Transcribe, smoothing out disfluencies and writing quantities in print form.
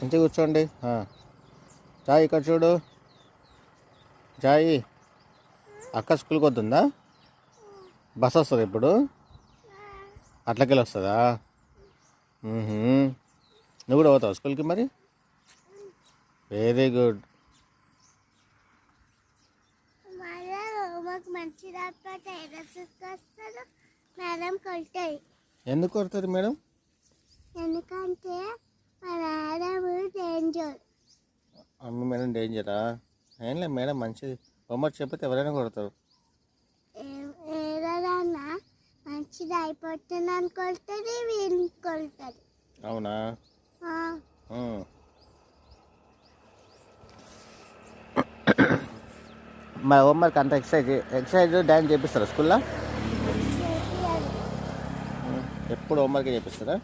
మంచిగా కూర్చోండి. జాయి ఇక్కడ చూడు. జాయి అక్క స్కూల్కి వద్దుందా? బస్ వస్తుంది ఇప్పుడు? అట్లకెళ్ళి వస్తుందా? నువ్వు కూడా పోతావు స్కూల్కి మరి? Very good. ఎందుకు కొడుతుంది మేడం? ఎందుకంటే డేంజర్. అమ్మ మేడం డేంజరా? ఏంలే మేడం మంచిది. హోంవర్క్ చెప్పితే ఎవరైనా కొడతారు. ఏదన్నా మంచిది అయిపోతుంది అనుకుంటుంది, వీళ్ళు కొడుతుంది. అవునా? మరి హోంవర్క్ అంత ఎక్సర్సైజ్ డ్యాన్స్ చేపిస్తారా స్కూల్లో? ఎప్పుడు హోంవర్క్ చేపిస్తారా?